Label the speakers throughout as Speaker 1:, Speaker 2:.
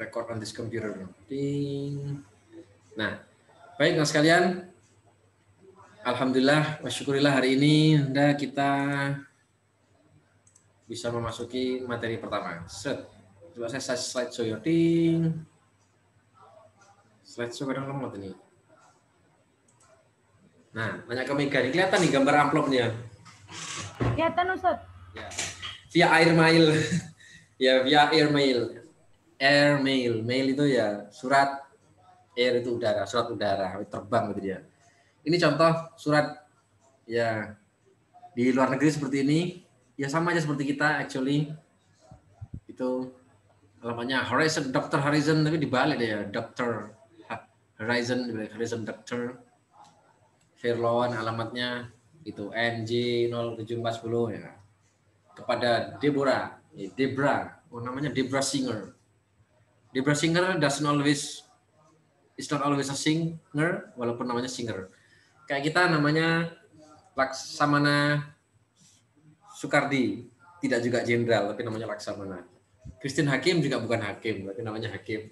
Speaker 1: record on this computer. Ding. Nah, baik mas sekalian. Alhamdulillah, wasyukurillah hari ini kita bisa memasuki materi pertama. Set. Coba saya slide show ya. Ding. Slide show kadang lemot ini. Nah, nanya ke Mega, ini kelihatan nih gambar amplopnya.
Speaker 2: Kelihatan Ustaz.
Speaker 1: Ya. Via airmail. Ya, via airmail. Airmail, mail itu ya surat, air itu udara, surat udara, terbang gitu dia. Ini contoh surat ya di luar negeri seperti ini, ya sama aja seperti kita actually. Itu alamatnya Horizon, Dr. Horizon, tapi dibalik deh ya, Dr. Horizon, Horizon Dr. Fairlawn, alamatnya itu NJ0740 ya. Kepada Deborah, namanya Deborah Singer. Deborah Singer is not always a singer, walaupun namanya Singer. Kayak kita namanya Laksamana Soekardi, tidak juga jenderal, tapi namanya Laksamana. Christine Hakim juga bukan hakim, tapi namanya Hakim.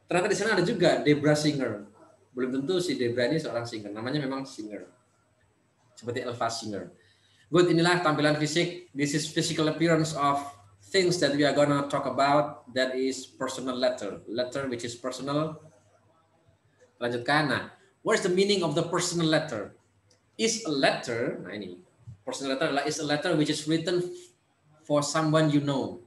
Speaker 1: Ternyata di sana ada juga Deborah Singer. Belum tentu si Deborah ini seorang singer, namanya memang Singer. Seperti Elva Singer. Good, inilah tampilan fisik. This is physical appearance of things that we are gonna talk about. That is personal letter. Letter which is personal. Lanjutkan. Nah, what is the meaning of the personal letter? Is a letter, nah ini, personal letter adalah is a letter which is written for someone you know.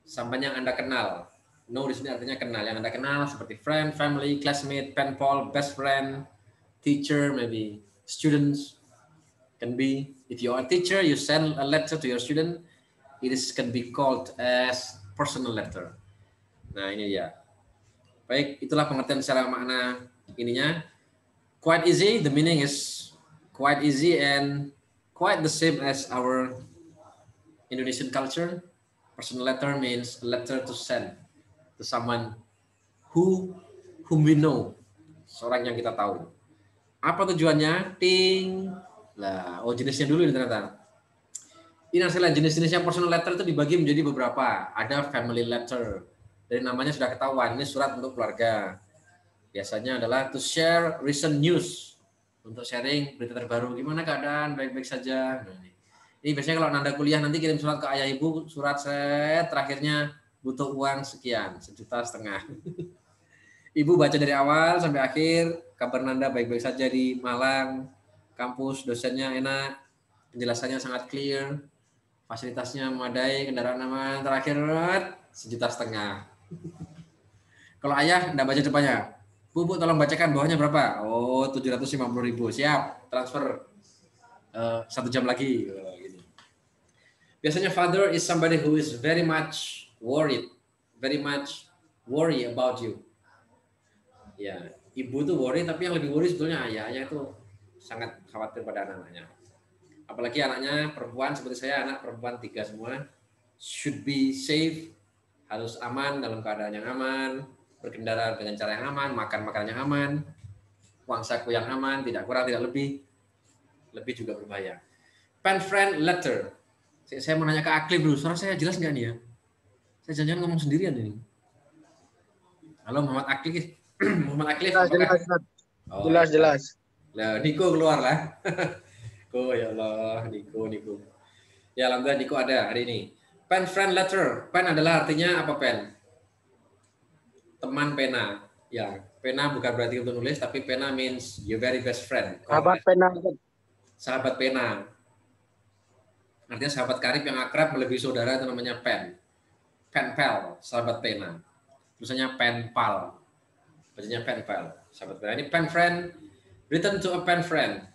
Speaker 1: Someone yang Anda kenal. Know di sini artinya kenal. Yang Anda kenal seperti friend, family, classmate, pen pal, best friend, teacher, maybe students. Can be, if you are a teacher, you send a letter to your student, can be called as personal letter. Nah ini ya. Baik, itulah pengertian secara makna ininya. Quite easy, the meaning is quite easy and quite the same as our Indonesian culture. Personal letter means a letter to send to someone whom we know, seorang yang kita tahu. Apa tujuannya? Ting. Lah, oh jenisnya dulu ini ternyata. Ini hasilnya jenis-jenisnya personal letter itu dibagi menjadi beberapa. Ada family letter. Dari namanya sudah ketahuan, ini surat untuk keluarga. Biasanya adalah to share recent news. Untuk sharing berita terbaru. Gimana keadaan? Baik-baik saja. Nah, ini biasanya kalau Anda kuliah nanti kirim surat ke ayah ibu, surat set terakhirnya butuh uang sekian, 1,5 juta. Ibu baca dari awal sampai akhir, kabar Nanda baik-baik saja di Malang, kampus dosennya enak, penjelasannya sangat clear, fasilitasnya memadai, kendaraan aman, terakhir 1,5 juta. Kalau ayah Anda baca depannya, Bu tolong bacakan bawahnya berapa? Oh 750.000, siap, transfer 1 jam lagi. Biasanya father is somebody who is very much worry about you. Ya, ibu tuh worry, tapi yang lebih worry sebetulnya ayah. Ayah itu sangat khawatir pada anak-anaknya. Apalagi anaknya perempuan seperti saya, anak perempuan 3 semua. Should be safe, harus aman, dalam keadaan yang aman, berkendara dengan cara yang aman, makan makanan yang aman, uang saku yang aman, tidak kurang tidak lebih juga berbahaya. Pen friend letter. Saya mau nanya ke Aklim dulu, suara saya jelas nggak nih ya? Saya jangan-jangan ngomong sendirian ini. Halo Muhammad Aklim. Muhammad Aklim.
Speaker 3: Jelas.
Speaker 1: Lah, Niko keluar lah. Oh ya Allah, Niko. Ya alhamdulillah Niko ada hari ini. Pen friend letter. Pen adalah artinya apa pen? Teman pena. Ya, pena bukan berarti untuk nulis, tapi pena means your very best friend. Sahabat pena. Artinya sahabat karib yang akrab melebihi saudara itu namanya pen. Pen pal, sahabat pena. Tulisannya pen pal. Bacanya pen pal, sahabat pena. Ini pen friend, written to a pen friend.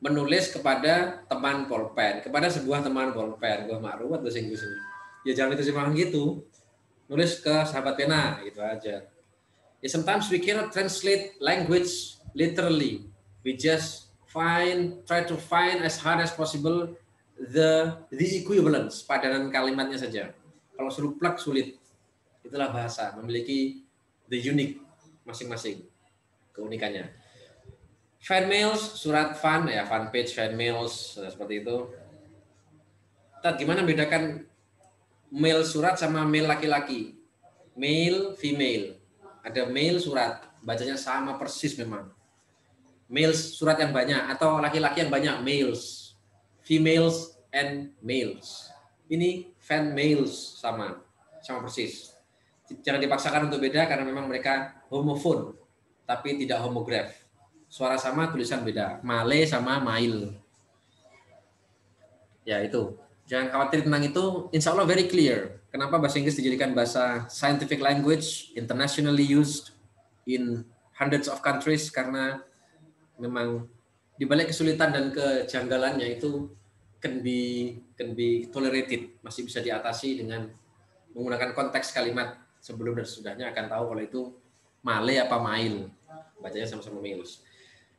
Speaker 1: Menulis kepada teman pulpen, kepada sebuah teman pulpen. Gue makruat bahasa Inggris ini. Ya jangan diterjemahkan gitu. Nulis ke sahabat pena, gitu aja. Ya, sometimes we cannot translate language literally. We just try to find as hard as possible the equivalence, padanan kalimatnya saja. Kalau suruh plug sulit. Itulah bahasa, memiliki the unique masing-masing keunikannya. Fan mails, surat fan ya, fan page, fan mails, seperti itu. Tad, gimana bedakan mail surat sama mail laki-laki? Male, female. Ada male surat, bacanya sama persis memang. Males surat yang banyak atau laki-laki yang banyak males. Females and males. Ini fan males sama persis. Jangan dipaksakan untuk beda karena memang mereka homofon tapi tidak homograf. Suara sama, tulisan beda. Male sama mail. Ya itu. Jangan khawatir tentang itu. Insya Allah very clear. Kenapa bahasa Inggris dijadikan bahasa scientific language, internationally used in hundreds of countries, karena memang dibalik kesulitan dan kejanggalannya itu can be tolerated, masih bisa diatasi dengan menggunakan konteks kalimat sebelum dan sesudahnya akan tahu kalau itu male apa mail. Bacanya sama-sama males.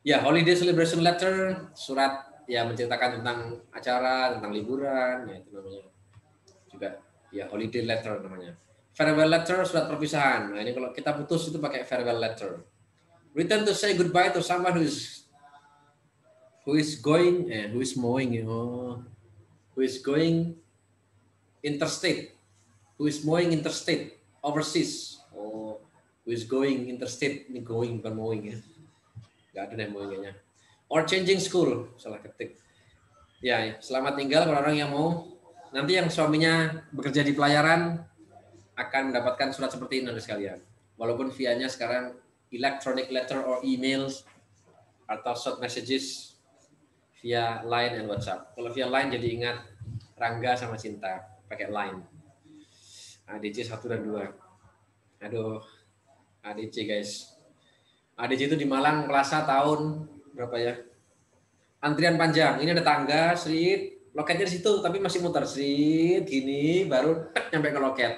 Speaker 1: Ya, holiday celebration letter, surat ya menceritakan tentang acara, tentang liburan, ya itu namanya. Juga ya holiday letter namanya. Farewell letter, surat perpisahan. Nah, ini kalau kita putus itu pakai farewell letter. Written to say goodbye to someone who is going interstate, who is mowing interstate, overseas. Oh, who is going interstate, ini going bukan mowing ya. Nggak ada yang mowing kayaknya. Or changing school, salah ketik. Ya, selamat tinggal orang-orang yang mau. Nanti yang suaminya bekerja di pelayaran akan mendapatkan surat seperti ini sekalian. Walaupun vianya sekarang electronic letter or emails atau short messages via Line and WhatsApp. Kalau via Line jadi ingat Rangga sama Cinta pakai Line. ADC 1 dan 2. Aduh, ADC guys. ADC itu di Malang Plaza tahun berapa ya? Antrian panjang. Ini ada tangga, street, loketnya di situ tapi masih muter street gini baru nyampe ke loket.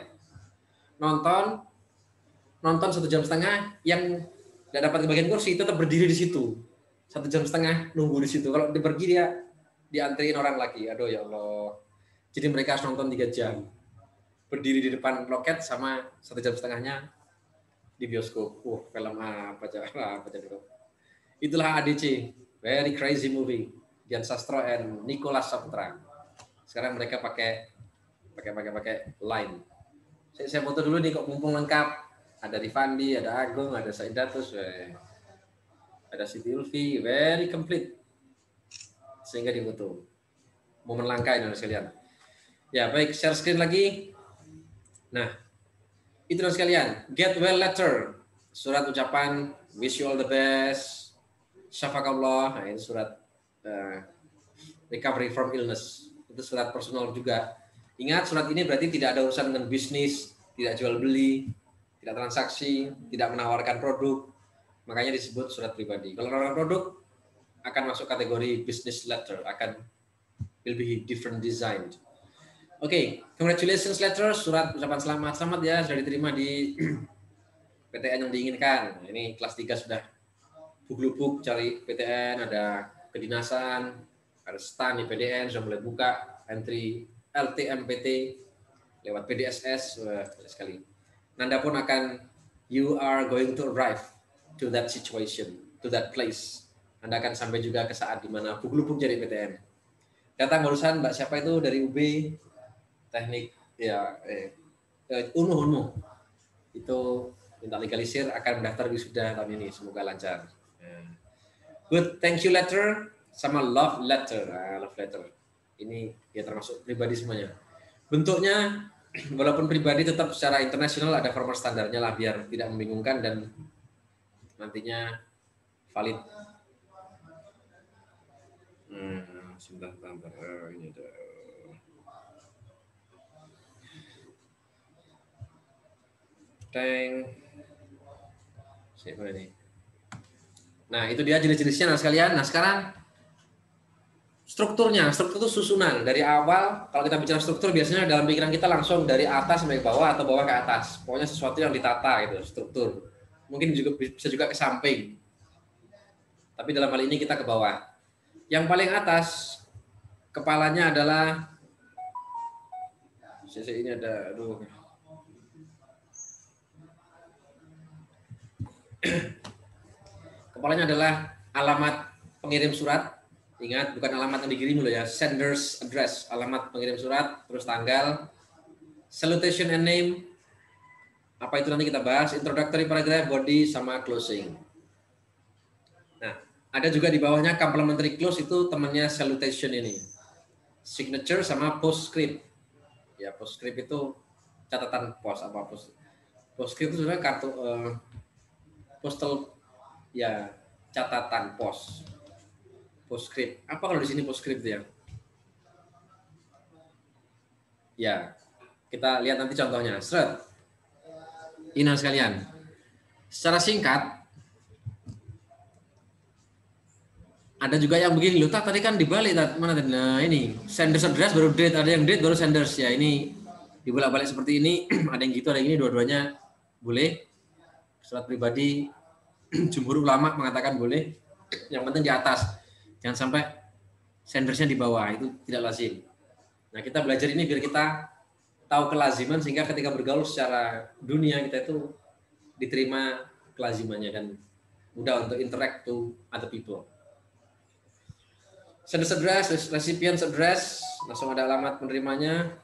Speaker 1: Nonton 1,5 jam, yang tidak dapat kebagian kursi tetap berdiri di situ 1,5 jam nunggu di situ. Kalau dia pergi dia diantriin orang lagi. Aduh ya Allah. Jadi mereka harus nonton 3 jam. Berdiri di depan loket sama 1,5 jam di bioskop. Film apa itu. Itulah ADC. Very crazy movie. Dian Sastro and Nicholas Saputra. Sekarang mereka pakai Line. Saya foto dulu nih kok mumpung lengkap. Ada Rifandi, ada Agung, ada Saidatus, ada Siti Ulfi, very complete. Sehingga difoto. Momen langka ini sekalian. Ya, baik, share screen lagi. Nah, itu sekalian. Get well letter. Surat ucapan wish you all the best. Syafakallah. Nah, ini surat recovery from illness. Itu surat personal juga. Ingat, surat ini berarti tidak ada urusan dengan bisnis, tidak jual beli, tidak transaksi, tidak menawarkan produk. Makanya disebut surat pribadi. Kalau menawarkan produk akan masuk kategori business letter, will be different designed. Oke, congratulations letter, surat ucapan selamat ya, sudah diterima di PTN yang diinginkan. Nah, ini kelas 3 sudah buk-buk cari PTN, ada kedinasan, ada stan di PDN, sudah mulai buka entry LTMPT lewat PDSS, sekali. Nanda pun you are going to arrive to that situation, to that place. Anda akan sampai juga ke saat di mana buk-buk cari PTN. Datang barusan Mbak siapa itu dari UB teknik ya Unu itu minta legalisir akan mendaftar wisuda tahun ini, semoga lancar. Good, thank you letter sama love letter. Love letter ini ya termasuk pribadi semuanya. Bentuknya walaupun pribadi tetap secara internasional ada format standarnya lah biar tidak membingungkan dan nantinya valid. Sebentar. Ini ada. Siapa ini? Nah, itu dia jenis-jenisnya nah sekalian. Nah, sekarang struktur itu susunan dari awal. Kalau kita bicara struktur biasanya dalam pikiran kita langsung dari atas sampai bawah atau bawah ke atas. Pokoknya sesuatu yang ditata gitu, struktur. Mungkin juga bisa juga ke samping. Tapi dalam hal ini kita ke bawah. Yang paling atas kepalanya adalah ini ada kepalanya adalah alamat pengirim surat. Ingat, bukan alamat yang dikirim loh ya, sender's address, alamat pengirim surat, terus tanggal, salutation and name, Apa itu nanti kita bahas. Introductory paragraph, body, sama closing. Nah, ada juga di bawahnya complementary close, itu temannya salutation ini. Signature sama postscript. Ya, postscript itu catatan pos apa pos. Postscript itu sebenarnya kartu postal, ya, catatan pos. Postscript. Apa kalau di sini postscript ya? Ya, kita lihat nanti contohnya. Seret. Ini sekalian. Secara singkat, ada juga yang begini loh, tadi kan dibalik mana tadi? Nah, ini senders address baru date, ada yang date baru senders ya. Ini dibolak-balik seperti ini, ada yang gitu, ada yang ini, dua-duanya boleh. Surat pribadi jumhur ulama mengatakan boleh. Yang penting di atas. Jangan sampai sendersnya di bawah, itu tidak lazim. Nah, kita belajar ini biar kita tahu kelaziman sehingga ketika bergaul secara dunia kita itu diterima kelazimannya dan mudah untuk interact to other people. Senders address, recipient address, langsung ada alamat penerimanya.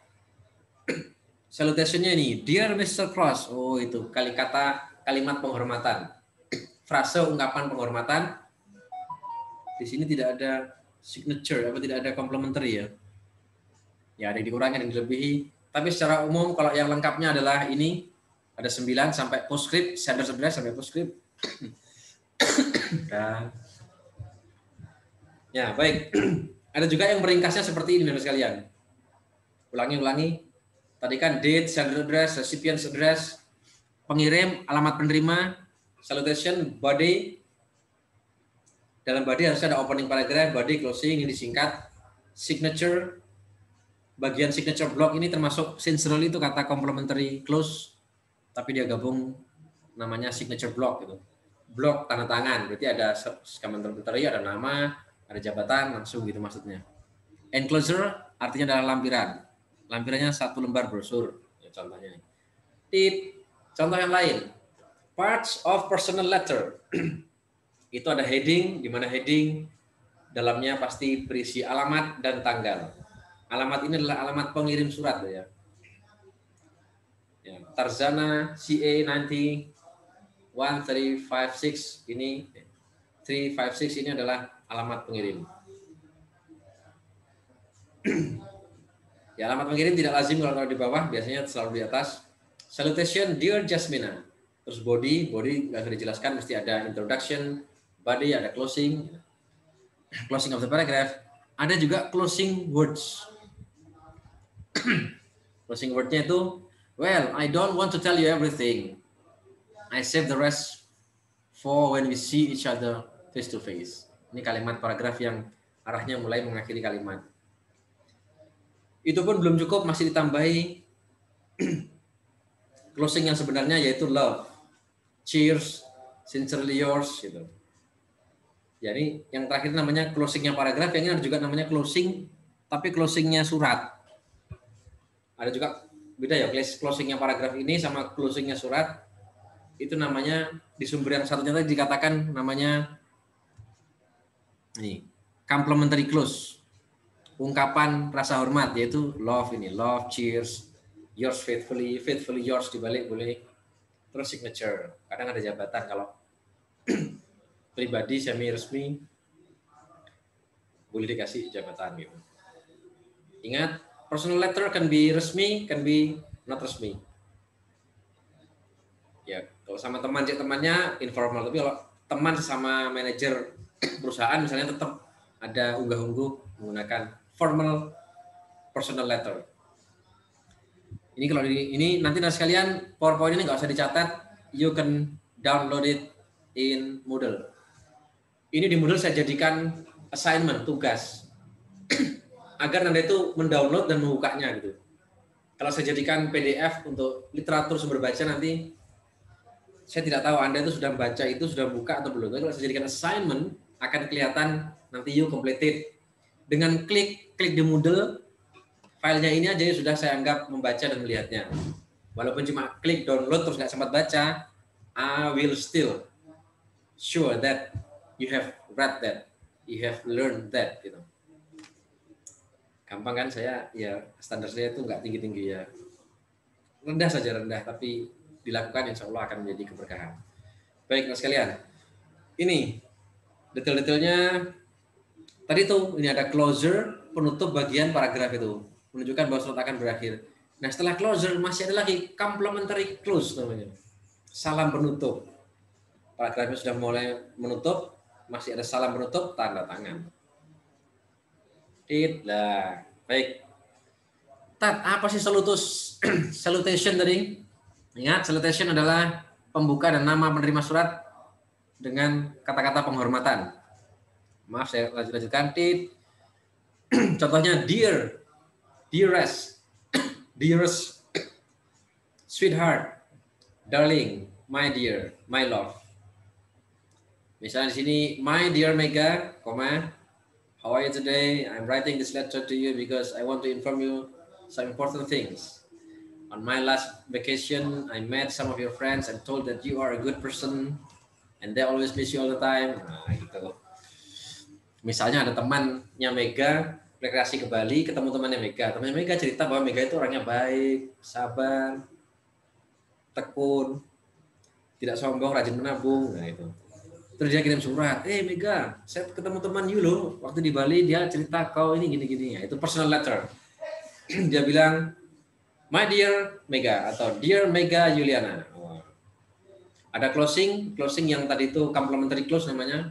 Speaker 1: Salutationnya ini, Dear Mr. Cross. Oh, itu kalimat penghormatan. Frase ungkapan penghormatan. Di sini tidak ada signature, tidak ada complementary ya. Ya, ada yang dikurangi, ada yang dilebihi. Tapi secara umum kalau yang lengkapnya adalah ini, ada 9 sampai postscript, senders address sampai postscript. Dan ya, baik. Ada juga yang meringkasnya seperti ini, teman sekalian. Ulangi. Tadi kan date, sender address, recipient address, pengirim, alamat penerima, salutation, body. Dalam body harus ada opening paragraph, body, closing, ini disingkat. Signature, bagian signature block ini termasuk sincerely itu kata complementary close, tapi dia gabung namanya signature block gitu. Block tanda tangan, berarti ada complementary, ada nama, ada jabatan, langsung gitu maksudnya. Enclosure artinya adalah lampiran. Lampirannya 1 lembar brosur. Ya, contohnya nih. Contoh yang lain. Parts of personal letter. Itu ada heading, di mana heading dalamnya pasti berisi alamat dan tanggal. Alamat ini adalah alamat pengirim surat ya. Ya, Tarzana CA 1356 ini 356 ini adalah alamat pengirim. Ya, alamat pengirim tidak lazim kalau taruh di bawah, biasanya selalu di atas. Salutation, Dear Jasmina. Terus body nggak usah dijelaskan, mesti ada introduction, body, ada closing, closing of the paragraph. Ada juga closing words. Closing wordnya itu, well, I don't want to tell you everything. I save the rest for when we see each other face to face. Ini kalimat paragraf yang arahnya mulai mengakhiri kalimat. Itu pun belum cukup, masih ditambahi closing yang sebenarnya yaitu love, cheers, sincerely yours gitu. Jadi yang terakhir namanya closingnya paragraf, yang ini ada juga namanya closing, tapi closingnya surat. Ada juga beda ya, closingnya paragraf ini sama closingnya surat. Itu namanya di sumber yang satunya tadi dikatakan namanya ini complementary close. Ungkapan rasa hormat yaitu love ini, love, cheers, yours faithfully, faithfully yours dibalik boleh. Terus signature, kadang ada jabatan kalau pribadi semi resmi boleh dikasih jabatan gitu. Ingat, personal letter can be resmi, can be not resmi. Ya, kalau sama teman cek temannya informal, tapi kalau teman sesama manajer perusahaan misalnya tetap ada unggah-ungguh menggunakan formal personal letter. Ini kalau ini nanti sekalian PowerPoint ini nggak usah dicatat, you can download it in Moodle. Ini di Moodle saya jadikan assignment, tugas, agar Anda itu mendownload dan membukanya gitu. Kalau saya jadikan PDF untuk literatur sumber baca nanti, saya tidak tahu Anda itu sudah baca itu, sudah buka atau belum. Tapi kalau saya jadikan assignment, akan kelihatan nanti you completed. Dengan klik di Moodle, filenya ini aja sudah saya anggap membaca dan melihatnya. Walaupun cuma klik download terus nggak sempat baca, I will still sure that you have read that, you have learned that, gitu. Gampang kan, saya ya standar saya itu nggak tinggi-tinggi ya, rendah saja rendah, tapi dilakukan insya Allah akan menjadi keberkahan. Baik teman sekalian, ini detail-detailnya tadi tuh, ini ada closure, penutup bagian paragraf itu, menunjukkan bahwa surat akan berakhir. Nah setelah closure masih ada lagi complementary close namanya, salam penutup. Paragrafnya sudah mulai menutup, masih ada salam penutup, tanda tangan. Lah, baik. Apa sih salutation tadi? Ingat, salutation adalah pembuka dan nama penerima surat dengan kata-kata penghormatan. Maaf, saya lanjutkan. Contohnya dear, dearest, dearest, sweetheart, darling, my dear, my love. Misalnya di sini, my dear Mega, how are you today? I'm writing this letter to you because I want to inform you some important things. On my last vacation, I met some of your friends and told that you are a good person and they always miss you all the time. Nah, gitu. Misalnya ada temannya Mega rekreasi ke Bali, ketemu temannya Mega. Temannya Mega cerita bahwa Mega itu orangnya baik, sabar, tekun, tidak sombong, rajin menabung. Nah, itu. Terus dia kirim surat, Mega, saya ketemu teman you loh, waktu di Bali dia cerita kau ini gini-gini. Ya, itu personal letter. Dia bilang, my dear Mega atau dear Mega Juliana. Ada closing yang tadi itu complimentary close namanya,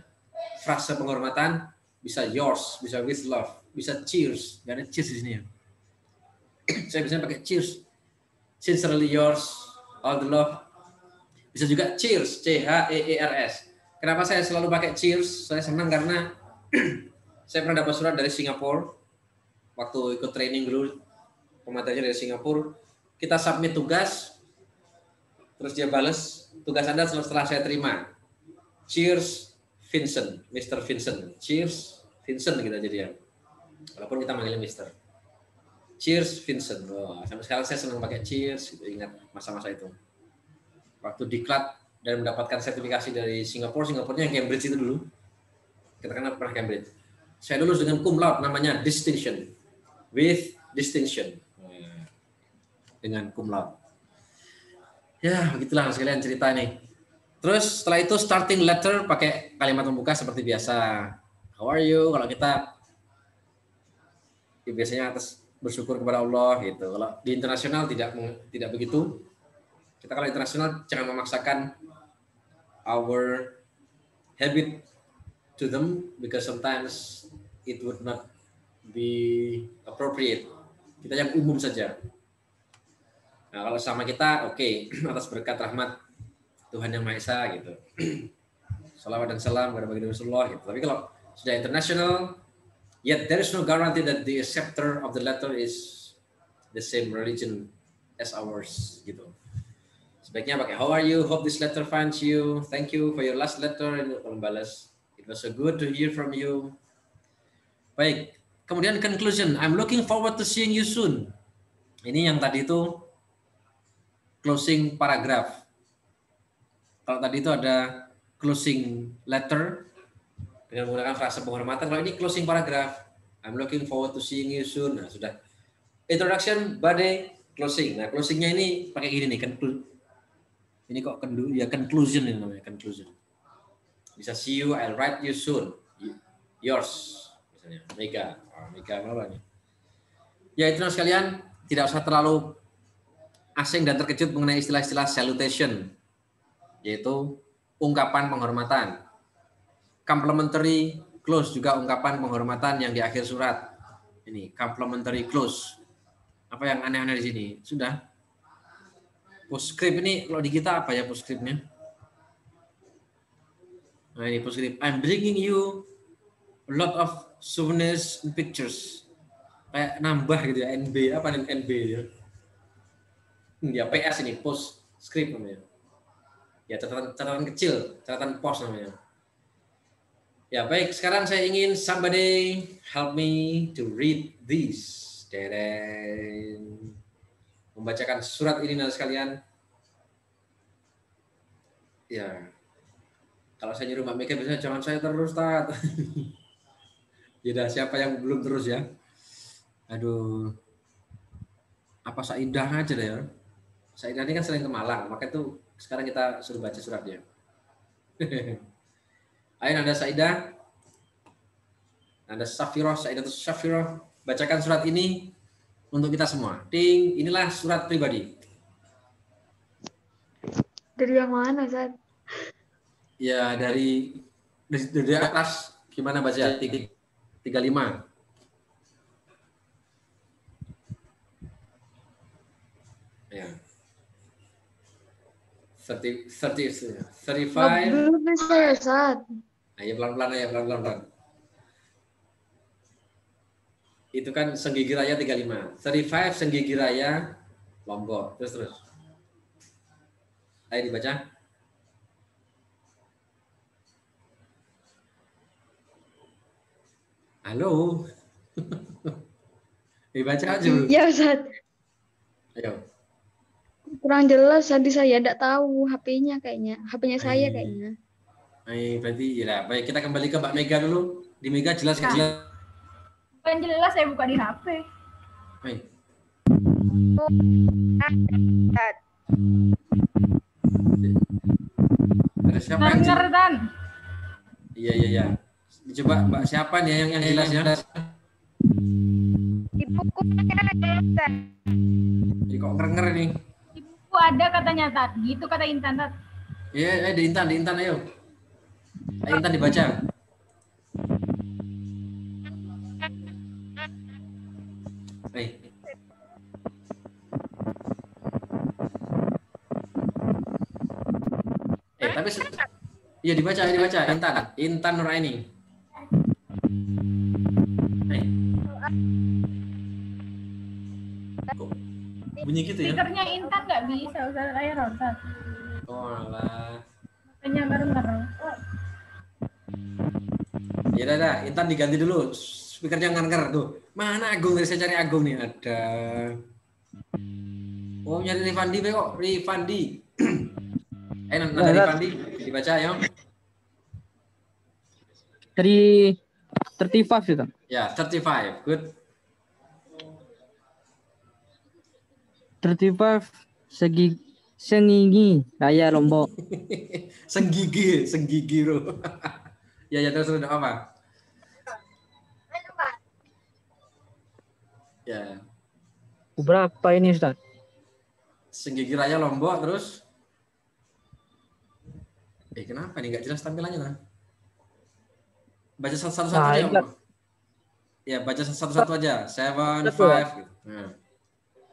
Speaker 1: frase penghormatan, bisa yours, bisa with love, bisa cheers. Gak ada cheers di sini ya. Saya biasanya pakai cheers. Sincerely yours, all the love. Bisa juga cheers, CHEERS. Kenapa saya selalu pakai cheers? Saya senang karena saya pernah dapat surat dari Singapura waktu ikut training dulu, pematerinya dari Singapura. Kita submit tugas, terus dia balas tugas Anda setelah saya terima. Cheers, Vincent, Mr. Vincent. Cheers, Vincent kita jadi ya. Walaupun kita manggilnya Mr. Cheers, Vincent. Sampai sekarang saya senang pakai cheers. Gitu, ingat masa-masa itu. Waktu diklat dan mendapatkan sertifikasi dari Singapurnya yang Cambridge itu dulu. Kita kan pernah Cambridge. Saya lulus dengan cum laude, namanya distinction. With distinction. Dengan cum laude. Ya, begitulah sekalian cerita nih. Terus setelah itu starting letter pakai kalimat pembuka seperti biasa. How are you? Kalau kita biasanya atas bersyukur kepada Allah gitu. Kalau di internasional tidak begitu. Kita kalau internasional jangan memaksakan our habit to them because sometimes it would not be appropriate. Kita yang umum saja. Nah, kalau sama kita oke, atas berkat rahmat Tuhan Yang Maha Esa gitu. Salawat dan salam kepada baginda Rasulullah gitu. Tapi kalau sudah international, yet there is no guarantee that the acceptor of the letter is the same religion as ours gitu. Sebaiknya pakai how are you, hope this letter finds you, thank you for your last letter, kalau balas it was so good to hear from you. Baik, kemudian conclusion, I'm looking forward to seeing you soon. Ini yang tadi itu closing paragraph. Kalau tadi itu ada closing letter dengan menggunakan frase penghormatan, kalau ini closing paragraph, I'm looking forward to seeing you soon. Nah, sudah. Introduction, body, closing. Nah, closingnya ini pakai gini nih, ini kok conclusion ini namanya, conclusion. Bisa see you, I'll write you soon. Yours, misalnya Mega apa nih? Ya itu sekalian, tidak usah terlalu asing dan terkejut mengenai istilah-istilah salutation, yaitu ungkapan penghormatan. Complementary close juga ungkapan penghormatan yang di akhir surat. Ini complementary close. Apa yang aneh-aneh di sini? Sudah. Postscript ini kalau di kita apa ya postscriptnya? Nah ini postscript. I'm bringing you a lot of souvenirs and pictures. Kayak nambah gitu ya, NB. Apa nih NB ya? Ya PS ini, postscript namanya. Ya catatan kecil, catatan pos namanya. Ya baik, sekarang saya ingin somebody help me to read this. Membacakan surat ini nanti sekalian. Ya, kalau saya nyuruh Mbak Mega biasanya jangan saya terus, Tat. Ya siapa yang belum terus ya? Aduh, apa seindah aja deh ya. Saidah ini kan sering ke Malang, maka itu sekarang kita suruh baca suratnya. Ayo Anda Saidah, Anda Safirah, Saidah itu Safirah, bacakan surat ini untuk kita semua. Ding, inilah surat pribadi.
Speaker 2: Dari yang mana, Ustaz?
Speaker 1: Ya dari atas gimana baca? 35. Ya. 35.
Speaker 2: Belum bisa ya, Ustaz.
Speaker 1: Ayo pelan-pelan aja, pelan-pelan. Itu kan Senggigi Raya 35. 35 Senggigi Raya Lombok. Terus. Ayo dibaca. Halo. Dibaca aja.
Speaker 2: Iya, Ustaz.
Speaker 1: Ayo.
Speaker 2: Kurang jelas tadi saya tidak tahu HP-nya kayaknya. HP-nya saya kayaknya.
Speaker 1: Berarti ya baik, kita kembali ke Mbak Mega dulu. Di Mega jelas nggak jelas?
Speaker 2: Bukan jelas, saya buka di HP.
Speaker 1: Ada siapa yang jelas?
Speaker 2: Dan.
Speaker 1: Iya. Coba Mbak siapa nih yang jelas ya?
Speaker 2: Ibuku
Speaker 1: Jadi kok ngerenger nih?
Speaker 2: Ibuku ada katanya, Tat. Gitu kata Intan, Tat.
Speaker 1: Iya, di Intan ayo. Ayo Intan dibaca. Tapi iya dibaca Intan Nuraini. Bunyi gitu ya?
Speaker 2: Speakernya Intan nggak bisa, Ustaz. Ayo, Ustaz.
Speaker 1: Oh alah.
Speaker 2: Makanya baru.
Speaker 1: Ya dah, Intan diganti dulu. Speakernya nganger tuh. Mana Agung? Tadi saya cari Agung nih. Ada. Oh nyari Rifandi kok. Rifandi. Nanti Rifandi dibaca ya.
Speaker 4: 35 itu.
Speaker 1: Ya, 35. Good.
Speaker 4: 35 Senggigi Raya Lombok.
Speaker 1: Senggigi bro. Ya terus udah apa? Ya.
Speaker 4: Berapa ini Ustaz?
Speaker 1: Senggigi Raya Lombok terus. Kenapa nih nggak jelas tampilannya lah? Baca satu-satu aja. Ya baca satu-satu aja. 7, 5 gitu. Nah.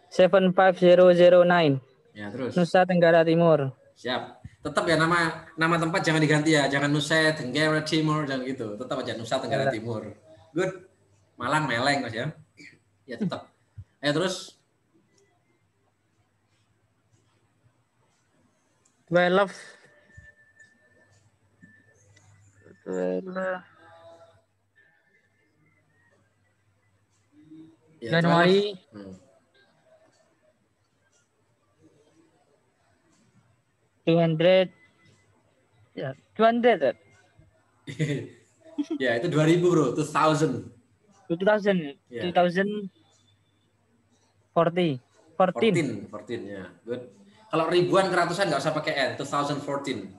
Speaker 4: 75009.
Speaker 1: Ya terus.
Speaker 4: Nusa Tenggara Timur.
Speaker 1: Siap. Tetap ya nama tempat jangan diganti ya. Jangan Nusa Tenggara Timur jangan gitu. Tetap aja Nusa Tenggara Timur. Good. Malang Meleng Mas ya. Ya tetap. Terus.
Speaker 4: 12 Januari. $200. Ya, 200.
Speaker 1: Ya, itu 2000 bro, 2000.
Speaker 4: 2000.
Speaker 1: Yeah.
Speaker 4: 2014
Speaker 1: ya. Good. Kalau ribuan ke ratusan nggak usah pakai N, 2014.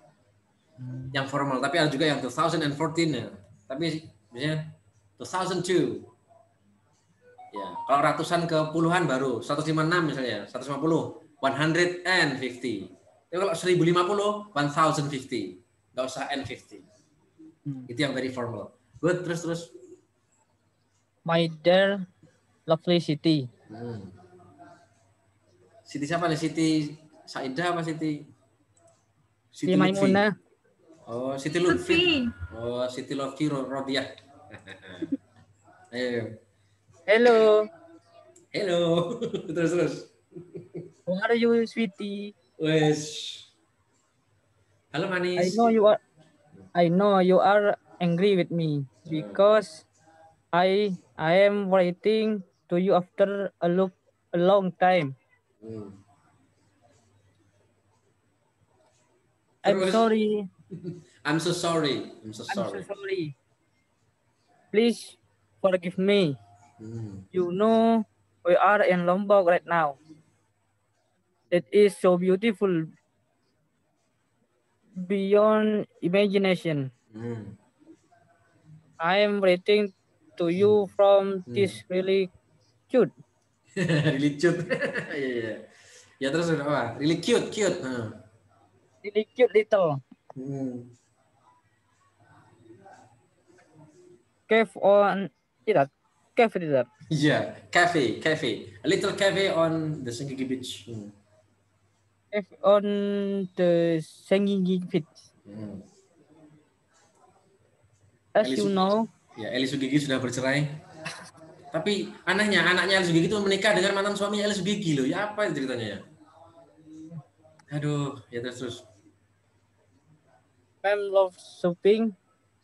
Speaker 1: Yang formal, tapi ada juga yang 2014 ya. Tapi biasanya 2002. Ya, kalau ratusan ke puluhan baru 156 misalnya, 150, 150. Tapi kalau 1050, 1050. Nggak usah N50. Itu yang very formal. Good, terus.
Speaker 4: My dear lovely city.
Speaker 1: Siti siapa nih? Siti Saidah apa Siti?
Speaker 4: Siti Maimunah.
Speaker 1: Oh, Siti Lutfi. Oh, Siti Lutfi Rodiah. Ayo.
Speaker 4: Hello.
Speaker 1: Terus.
Speaker 4: How are you, sweetie?
Speaker 1: Wes. Halo manis.
Speaker 4: I know you are angry with me because I am writing to you after a long time. I'm sorry.
Speaker 1: I'm so sorry.
Speaker 4: Please forgive me. You know we are in Lombok right now. It is so beautiful beyond imagination. I am writing to you from this really cute.
Speaker 1: Really cute. Iya, iya. Ya terus apa? Really cute, cute.
Speaker 4: Really cute little cave on tidak cave tidak.
Speaker 1: Yeah, cafe. A little cafe on the Senggigi Beach.
Speaker 4: Cave on the Senggigi Beach. As you know.
Speaker 1: Ya, Eli Sugigi sudah bercerai. Tapi anehnya anaknya Eli Sugigi itu menikah dengan mantan suaminya Eli Sugigi loh. Ya apa itu ceritanya ya? Aduh, ya terus.
Speaker 4: Mom loves shopping,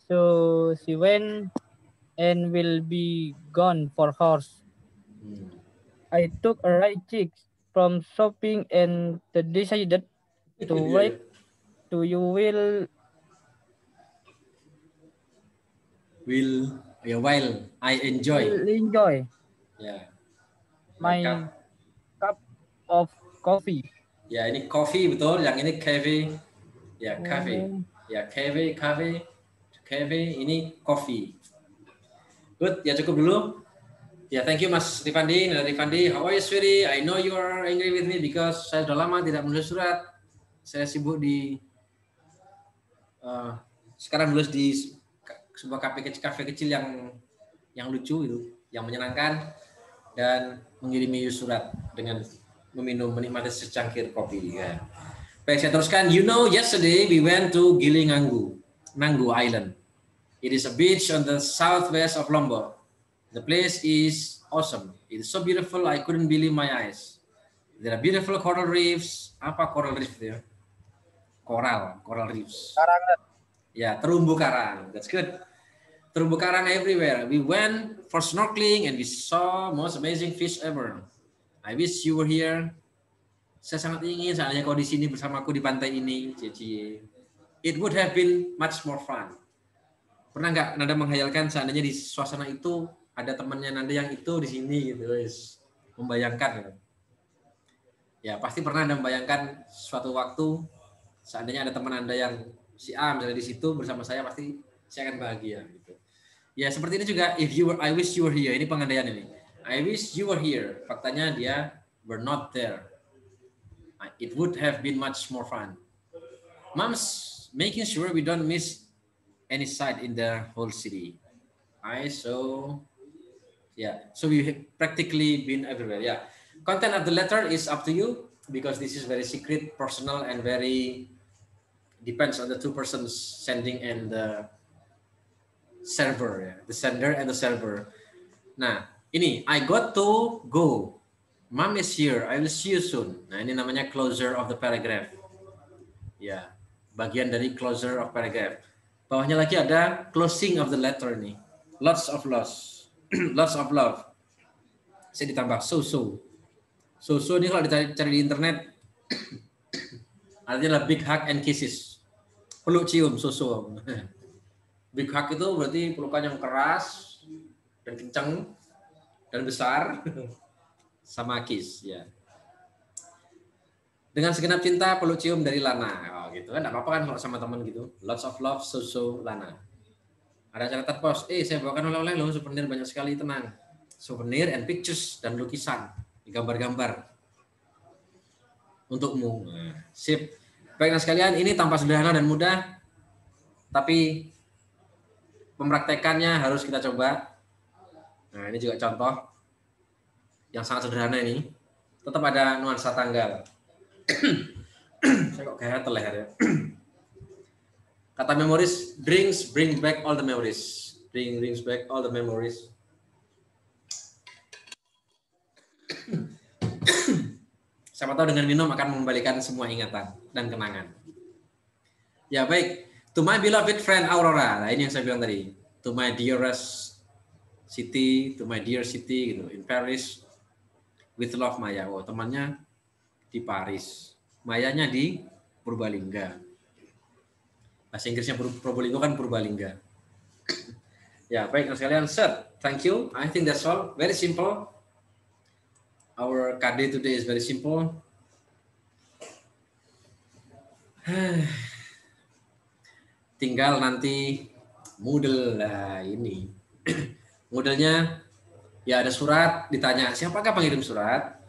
Speaker 4: so she went and will be gone for hours. I took a right chick from shopping and decided to write to you
Speaker 1: while I enjoy.
Speaker 4: Yeah. My cup of coffee.
Speaker 1: Ya, ini coffee betul, yang ini cafe. Ya, cafe. Ya, cafe. Ini coffee. Good, ya cukup dulu. Ya, thank you Mas Rifandi. How are you, sweetie? I know you are angry with me because saya sudah lama tidak menulis surat. Saya sibuk di sekarang menulis di sebuah kafe kecil yang lucu itu, yang menyenangkan, dan mengirimi surat dengan menikmati secangkir kopi. Ya. Baik, saya teruskan. You know, yesterday we went to Gili Nanggu Island. It is a beach on the southwest of Lombok. The place is awesome. It is so beautiful, I couldn't believe my eyes. There are beautiful coral reefs. Apa coral reef itu ya? Coral reefs. Ya, terumbu karang. That's good. Terumbu karang everywhere. We went for snorkeling and we saw most amazing fish ever. I wish you were here. Saya sangat ingin seandainya kau di sini bersamaku di pantai ini, Cici. It would have been much more fun. Pernah nggak Nanda menghayalkan seandainya di suasana itu ada temannya Nanda yang itu di sini gitu, guys. Membayangkan. Ya, pasti pernah Anda membayangkan suatu waktu seandainya ada teman Anda yang si A misalnya di situ bersama saya, pasti saya akan bahagia gitu. Ya, seperti ini juga I wish you were here. Ini pengandaian ini. I wish you were here. Faktanya dia were not there. It would have been much more fun. Mom's making sure we don't miss any sight in the whole city. So we practically been everywhere. Yeah. Content of the letter is up to you because this is very secret, personal, and very depends on the two persons sending and the server, ya. The sender and the server. Nah, ini I got to go. Mom is here. I will see you soon. Nah, ini namanya closure of the paragraph. Ya, bagian dari closure of paragraph. Bawahnya lagi ada closing of the letter nih. Lots of love. Saya ditambah so. So ini kalau dicari di internet artinya adalah big hug and kisses. Peluk cium, so. Big hug itu berarti pelukan yang keras dan kencang dan besar, sama kiss ya. Dengan segenap cinta peluk cium dari Lana. Oh, gitu kan, enggak apa-apa kan kalau sama teman gitu. Lots of love, so Lana. Ada catatan pos. Saya bawakan oleh-oleh loh, souvenir banyak sekali, tenang. Souvenir and pictures dan lukisan, gambar-gambar untukmu. Nah, sip. Baiklah sekalian, ini tampak sederhana dan mudah, tapi pempraktekannya harus kita coba. Nah, ini juga contoh yang sangat sederhana ini. Tetap ada nuansa tanggal. Saya kok kayak terleher ya. Kata memories, drinks bring back all the memories. Brings back all the memories. Siapa tahu dengan minum akan mengembalikan semua ingatan dan kenangan. Ya baik, to my beloved friend Aurora. Nah, ini yang saya bilang tadi. To my dearest city, to my dear city gitu, in Paris. With love Maya. Oh, temannya di Paris. Mayanya di Purbalingga. Bahasa Inggrisnya Probolinggo kan Purbalingga. Ya, baik sekalian, set. Thank you. I think that's all. Very simple. Our KD today is very simple. Tinggal nanti Moodle lah ini. Moodle-nya ya ada surat, ditanya siapakah pengirim surat,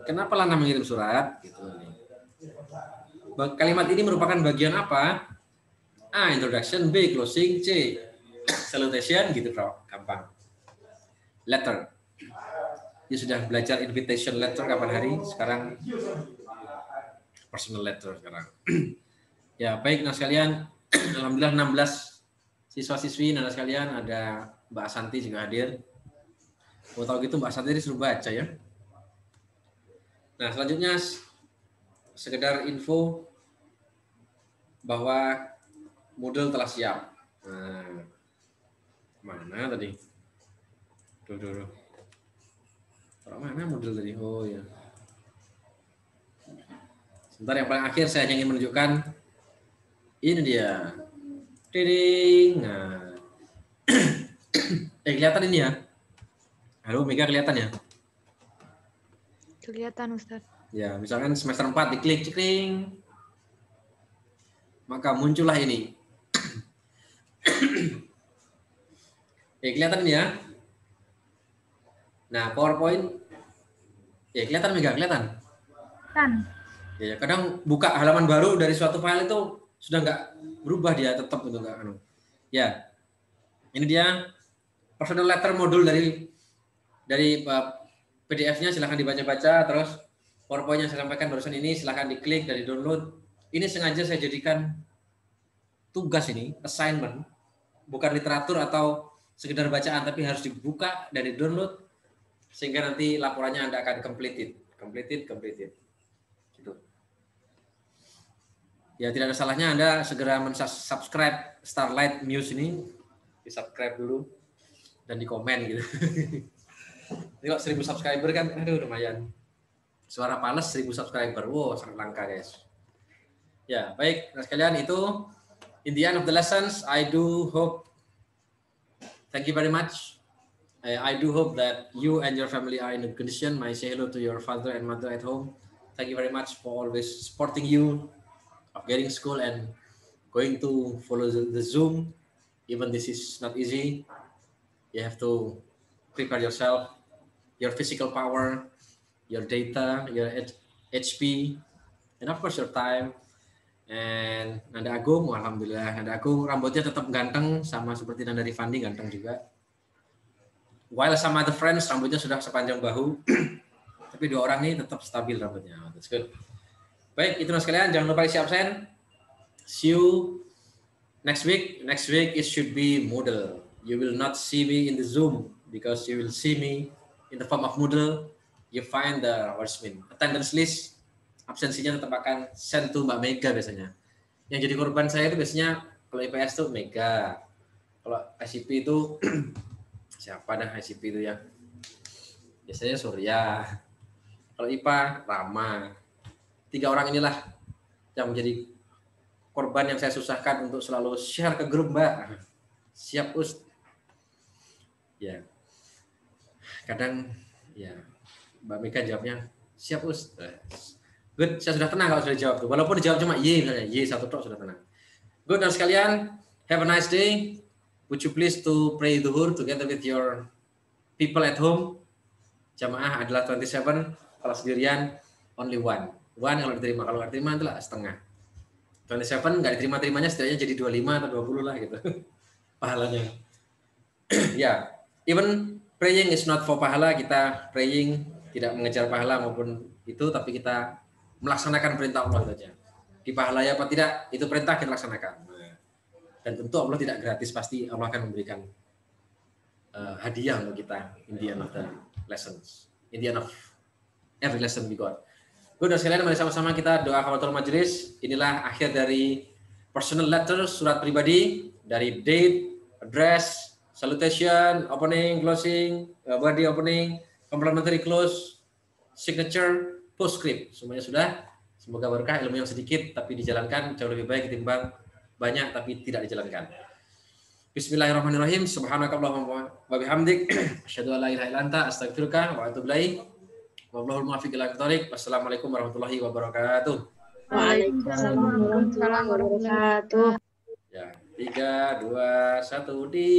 Speaker 1: kenapa Lana mengirim surat, gitu. Kalimat ini merupakan bagian apa? A. Introduction, B. Closing, C. Salutation, gitu bro, gampang. Letter. Ya sudah belajar invitation letter kapan hari? Sekarang personal letter sekarang. Ya baik, nah sekalian, alhamdulillah 16 siswa-siswi nana sekalian, ada Mbak Santi juga hadir. Mau tahu gitu Mbak Santi disuruh baca ya. Nah selanjutnya sekedar info bahwa Moodle telah siap. Nah, mana tadi? Duh. Orang mana Moodle tadi? Oh ya. Sebentar, yang paling akhir saya ingin menunjukkan. Ini dia. Ding. Nah. Kelihatan ini ya? Halo, Mega kelihatan ya?
Speaker 2: Kelihatan Ustaz.
Speaker 1: Ya, misalkan semester 4 diklik cekring. Maka muncullah ini. Kelihatan ini ya? Nah, PowerPoint. Ya, kelihatan Mega, kelihatan?
Speaker 2: Kan.
Speaker 1: Ya, kadang buka halaman baru dari suatu file itu sudah nggak berubah, dia tetap gitu nggak anu. Ya, ini dia personal letter modul dari PDF-nya, silahkan dibaca-baca. Terus PowerPoint yang saya sampaikan barusan ini silahkan diklik dan di-download. Ini sengaja saya jadikan tugas ini, assignment, bukan literatur atau sekedar bacaan, tapi harus dibuka dan di-download sehingga nanti laporannya Anda akan completed. Gitu. Ya, tidak ada salahnya Anda segera subscribe Starlight News ini, di-subscribe dulu dan di komen gitu. Ini kok 1000 subscriber kan, aduh lumayan. Suara Pales 1000 subscriber, wow sangat langka guys. Ya baik, nah sekalian itu in the end of the lessons, I do hope, thank you very much. I do hope that you and your family are in a good condition. I say hello to your father and mother at home. Thank you very much for always supporting you of getting school and going to follow the Zoom. Even this is not easy. You have to prepare yourself, your physical power, your data, your HP, and of course your time. And Nanda Agung, alhamdulillah Nanda Agung rambutnya tetap ganteng sama seperti Nanda Rifandi, ganteng juga. While some other friends rambutnya sudah sepanjang bahu, tapi dua orang ini tetap stabil rambutnya. That's good. Baik, itu mas sekalian, jangan lupa isi absen. See you next week. Next week it should be Moodle. You will not see me in the Zoom because you will see me in the form of Moodle. You find the attendance list. Absensinya tetap akan send to Mbak Mega biasanya. Yang jadi korban saya itu biasanya kalau IPS itu Mega. Kalau ICP itu siapa dah ICP itu ya? Biasanya Surya. Kalau IPA Rama. 3 orang inilah yang menjadi korban yang saya susahkan untuk selalu share ke grup Mbak. Siap Ust. Ya. Kadang ya Mbak Mega jawabnya siap Ust. Good, saya sudah tenang kalau sudah dijawab tuh. Walaupun dijawab cuma Y misalnya, Y satu tok sudah tenang. Good, dan sekalian, have a nice day. Would you please to pray Zuhur together with your people at home? Jamaah adalah 27, kalau sendirian only one. One kalau diterima, kalau nggak diterima itulah setengah. 27 nggak diterima-terimanya setidaknya jadi 25 atau 20 lah gitu. Pahalanya. Ya, even praying is not for pahala, kita praying tidak mengejar pahala maupun itu, tapi kita melaksanakan perintah Allah saja. Dipahalai apa tidak, itu perintah kita laksanakan. Dan tentu Allah tidak gratis, pasti Allah akan memberikan hadiah untuk kita in the end of the lessons, in the end of every lesson we got. Udah sekalian, mari sama-sama kita doa kafaratul majelis. Inilah akhir dari personal letter, surat pribadi, dari date, address, salutation, opening, closing, body opening, complimentary close, signature, postscript, semuanya sudah. Semoga berkah, ilmu yang sedikit tapi dijalankan jauh lebih baik ketimbang banyak tapi tidak dijalankan. Bismillahirrahmanirrahim. Subhanakallahumma wa bihamdik, asyhadu an la ilaha illa anta, astaghfiruka wa atubu ilaik. Wallahul muwaffiq ila aqwamit thoriq. Wassalamualaikum warahmatullahi wabarakatuh.
Speaker 2: Waalaikumsalam warahmatullahi wabarakatuh.
Speaker 1: Ya, 3, 2, 1, di